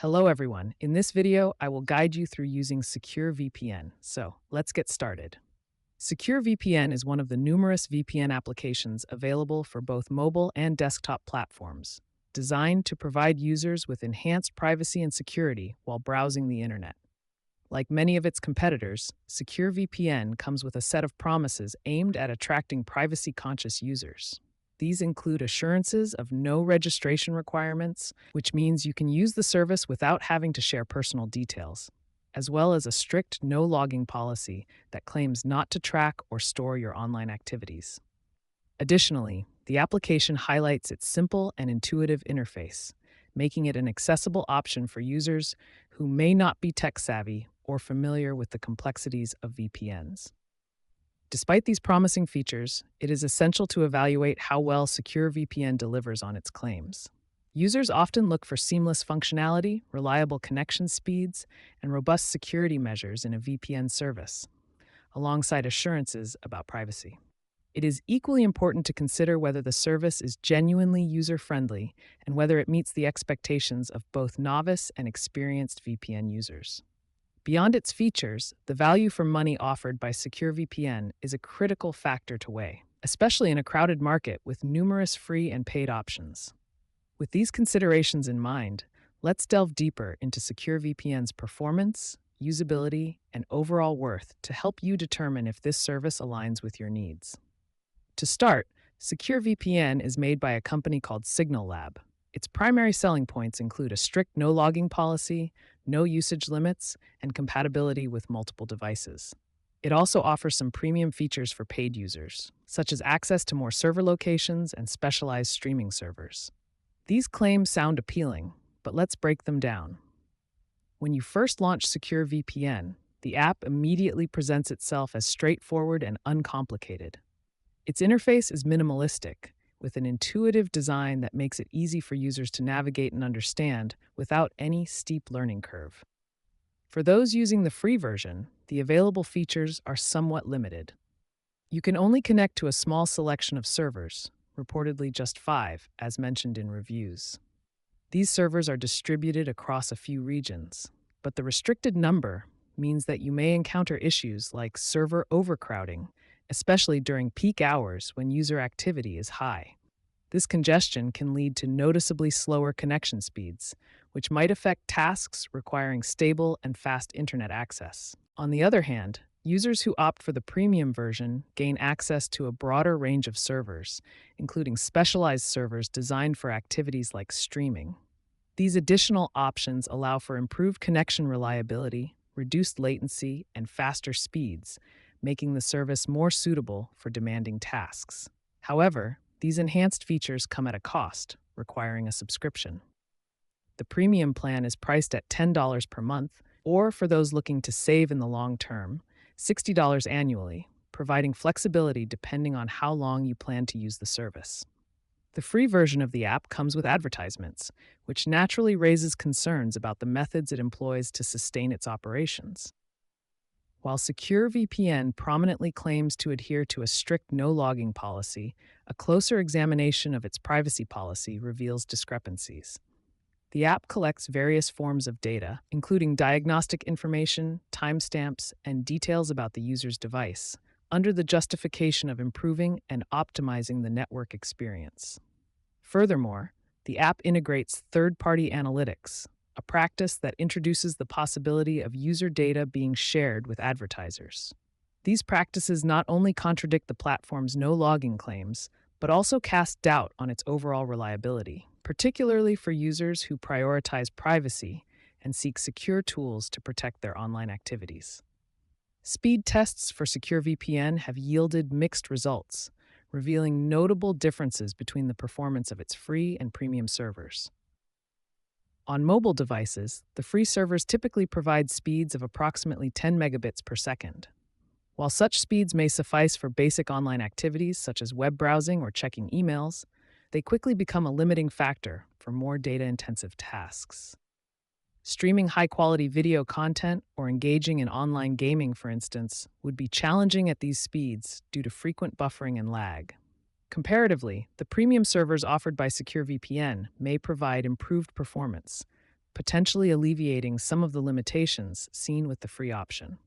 Hello everyone. In this video, I will guide you through using SecureVPN. So let's get started. SecureVPN is one of the numerous VPN applications available for both mobile and desktop platforms, designed to provide users with enhanced privacy and security while browsing the internet. Like many of its competitors, SecureVPN comes with a set of promises aimed at attracting privacy-conscious users. These include assurances of no registration requirements, which means you can use the service without having to share personal details, as well as a strict no logging policy that claims not to track or store your online activities. Additionally, the application highlights its simple and intuitive interface, making it an accessible option for users who may not be tech-savvy or familiar with the complexities of VPNs. Despite these promising features, it is essential to evaluate how well SecureVPN delivers on its claims. Users often look for seamless functionality, reliable connection speeds, and robust security measures in a VPN service, alongside assurances about privacy. It is equally important to consider whether the service is genuinely user-friendly and whether it meets the expectations of both novice and experienced VPN users. Beyond its features, the value for money offered by SecureVPN is a critical factor to weigh, especially in a crowded market with numerous free and paid options. With these considerations in mind, let's delve deeper into SecureVPN's performance, usability, and overall worth to help you determine if this service aligns with your needs. To start, SecureVPN is made by a company called Signal Lab. Its primary selling points include a strict no-logging policy, no usage limits, and compatibility with multiple devices. It also offers some premium features for paid users, such as access to more server locations and specialized streaming servers. These claims sound appealing, but let's break them down. When you first launch SecureVPN, the app immediately presents itself as straightforward and uncomplicated. Its interface is minimalistic, with an intuitive design that makes it easy for users to navigate and understand without any steep learning curve. For those using the free version, the available features are somewhat limited. You can only connect to a small selection of servers, reportedly just 5, as mentioned in reviews. These servers are distributed across a few regions, but the restricted number means that you may encounter issues like server overcrowding, especially during peak hours when user activity is high. This congestion can lead to noticeably slower connection speeds, which might affect tasks requiring stable and fast internet access. On the other hand, users who opt for the premium version gain access to a broader range of servers, including specialized servers designed for activities like streaming. These additional options allow for improved connection reliability, reduced latency, and faster speeds, making the service more suitable for demanding tasks. However, these enhanced features come at a cost, requiring a subscription. The premium plan is priced at $10 per month, or for those looking to save in the long term, $60 annually, providing flexibility depending on how long you plan to use the service. The free version of the app comes with advertisements, which naturally raises concerns about the methods it employs to sustain its operations. While SecureVPN prominently claims to adhere to a strict no-logging policy, a closer examination of its privacy policy reveals discrepancies. The app collects various forms of data, including diagnostic information, timestamps, and details about the user's device, under the justification of improving and optimizing the network experience. Furthermore, the app integrates third-party analytics, a practice that introduces the possibility of user data being shared with advertisers. These practices not only contradict the platform's no-logging claims, but also cast doubt on its overall reliability, particularly for users who prioritize privacy and seek secure tools to protect their online activities. Speed tests for SecureVPN have yielded mixed results, revealing notable differences between the performance of its free and premium servers. On mobile devices, the free servers typically provide speeds of approximately 10 megabits per second. While such speeds may suffice for basic online activities such as web browsing or checking emails, they quickly become a limiting factor for more data-intensive tasks. Streaming high-quality video content or engaging in online gaming, for instance, would be challenging at these speeds due to frequent buffering and lag. Comparatively, the premium servers offered by SecureVPN may provide improved performance, potentially alleviating some of the limitations seen with the free option.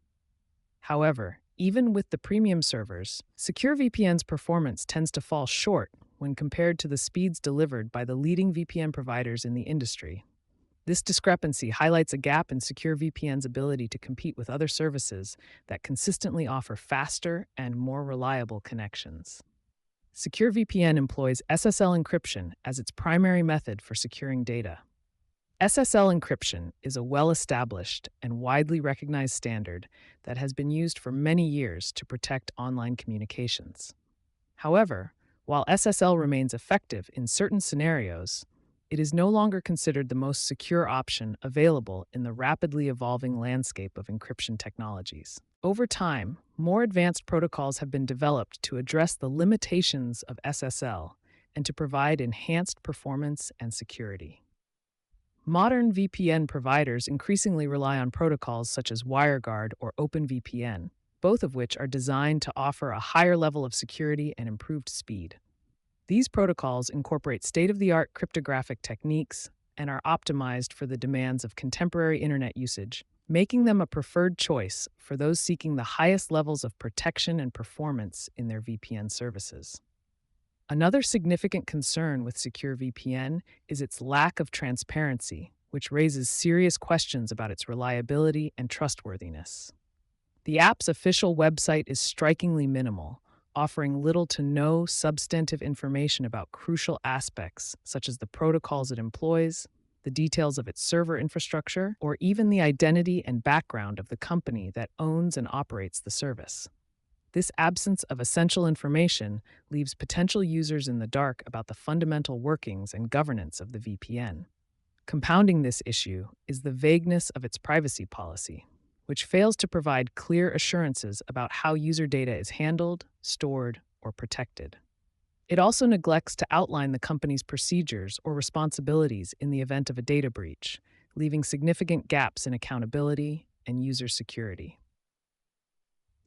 However, even with the premium servers, SecureVPN's performance tends to fall short when compared to the speeds delivered by the leading VPN providers in the industry. This discrepancy highlights a gap in SecureVPN's ability to compete with other services that consistently offer faster and more reliable connections. SecureVPN employs SSL encryption as its primary method for securing data. SSL encryption is a well-established and widely recognized standard that has been used for many years to protect online communications. However, while SSL remains effective in certain scenarios, it is no longer considered the most secure option available in the rapidly evolving landscape of encryption technologies. Over time, more advanced protocols have been developed to address the limitations of SSL and to provide enhanced performance and security. Modern VPN providers increasingly rely on protocols such as WireGuard or OpenVPN, both of which are designed to offer a higher level of security and improved speed. These protocols incorporate state-of-the-art cryptographic techniques and are optimized for the demands of contemporary internet usage, making them a preferred choice for those seeking the highest levels of protection and performance in their VPN services. Another significant concern with SecureVPN is its lack of transparency, which raises serious questions about its reliability and trustworthiness. The app's official website is strikingly minimal, offering little to no substantive information about crucial aspects such as the protocols it employs, the details of its server infrastructure, or even the identity and background of the company that owns and operates the service. This absence of essential information leaves potential users in the dark about the fundamental workings and governance of the VPN. Compounding this issue is the vagueness of its privacy policy, which fails to provide clear assurances about how user data is handled, stored, or protected. It also neglects to outline the company's procedures or responsibilities in the event of a data breach, leaving significant gaps in accountability and user security.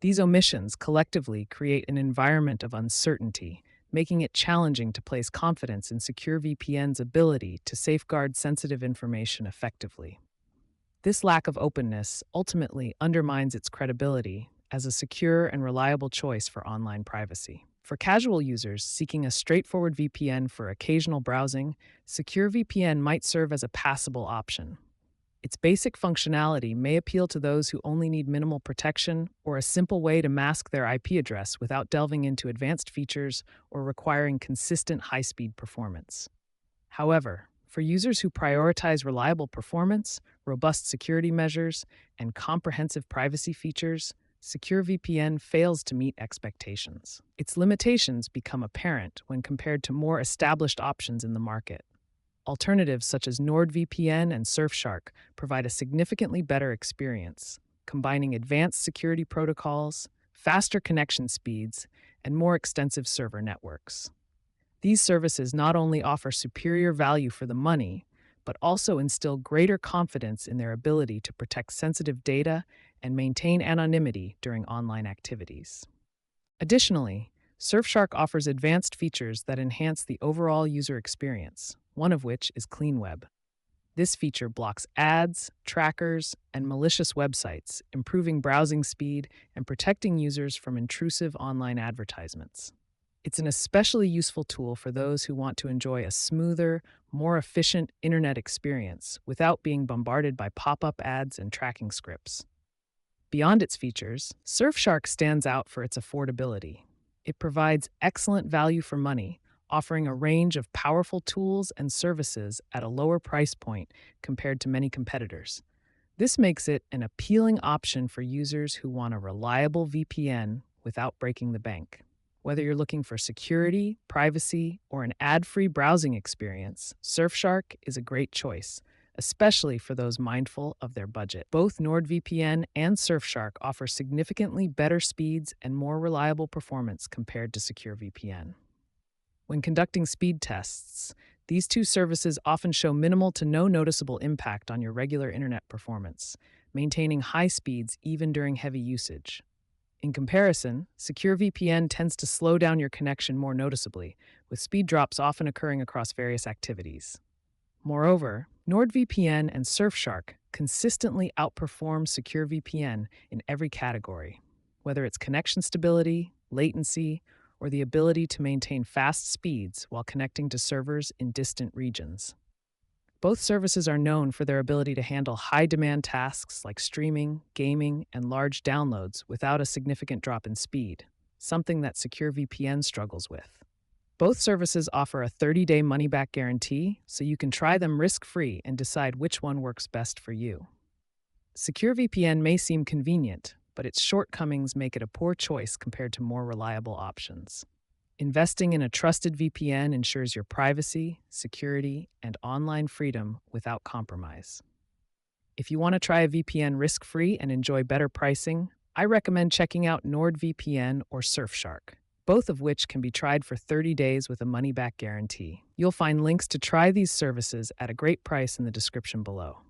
These omissions collectively create an environment of uncertainty, making it challenging to place confidence in SecureVPN's ability to safeguard sensitive information effectively. This lack of openness ultimately undermines its credibility as a secure and reliable choice for online privacy. For casual users seeking a straightforward VPN for occasional browsing, SecureVPN might serve as a passable option. Its basic functionality may appeal to those who only need minimal protection or a simple way to mask their IP address without delving into advanced features or requiring consistent high-speed performance. However, for users who prioritize reliable performance, robust security measures, and comprehensive privacy features, SecureVPN fails to meet expectations. Its limitations become apparent when compared to more established options in the market. Alternatives such as NordVPN and Surfshark provide a significantly better experience, combining advanced security protocols, faster connection speeds, and more extensive server networks. These services not only offer superior value for the money, but also instill greater confidence in their ability to protect sensitive data and maintain anonymity during online activities. Additionally, Surfshark offers advanced features that enhance the overall user experience, one of which is Clean Web. This feature blocks ads, trackers, and malicious websites, improving browsing speed and protecting users from intrusive online advertisements. It's an especially useful tool for those who want to enjoy a smoother, more efficient internet experience without being bombarded by pop-up ads and tracking scripts. Beyond its features, Surfshark stands out for its affordability. It provides excellent value for money, offering a range of powerful tools and services at a lower price point compared to many competitors. This makes it an appealing option for users who want a reliable VPN without breaking the bank. Whether you're looking for security, privacy, or an ad-free browsing experience, Surfshark is a great choice, especially for those mindful of their budget. Both NordVPN and Surfshark offer significantly better speeds and more reliable performance compared to SecureVPN. When conducting speed tests, these two services often show minimal to no noticeable impact on your regular internet performance, maintaining high speeds even during heavy usage. In comparison, SecureVPN tends to slow down your connection more noticeably, with speed drops often occurring across various activities. Moreover, NordVPN and Surfshark consistently outperform SecureVPN in every category, whether it's connection stability, latency, or the ability to maintain fast speeds while connecting to servers in distant regions. Both services are known for their ability to handle high demand tasks like streaming, gaming, and large downloads without a significant drop in speed, something that SecureVPN struggles with. Both services offer a 30-day money-back guarantee, so you can try them risk-free and decide which one works best for you. SecureVPN may seem convenient, but its shortcomings make it a poor choice compared to more reliable options. Investing in a trusted VPN ensures your privacy, security, and online freedom without compromise. If you want to try a VPN risk-free and enjoy better pricing, I recommend checking out NordVPN or Surfshark, both of which can be tried for 30 days with a money-back guarantee. You'll find links to try these services at a great price in the description below.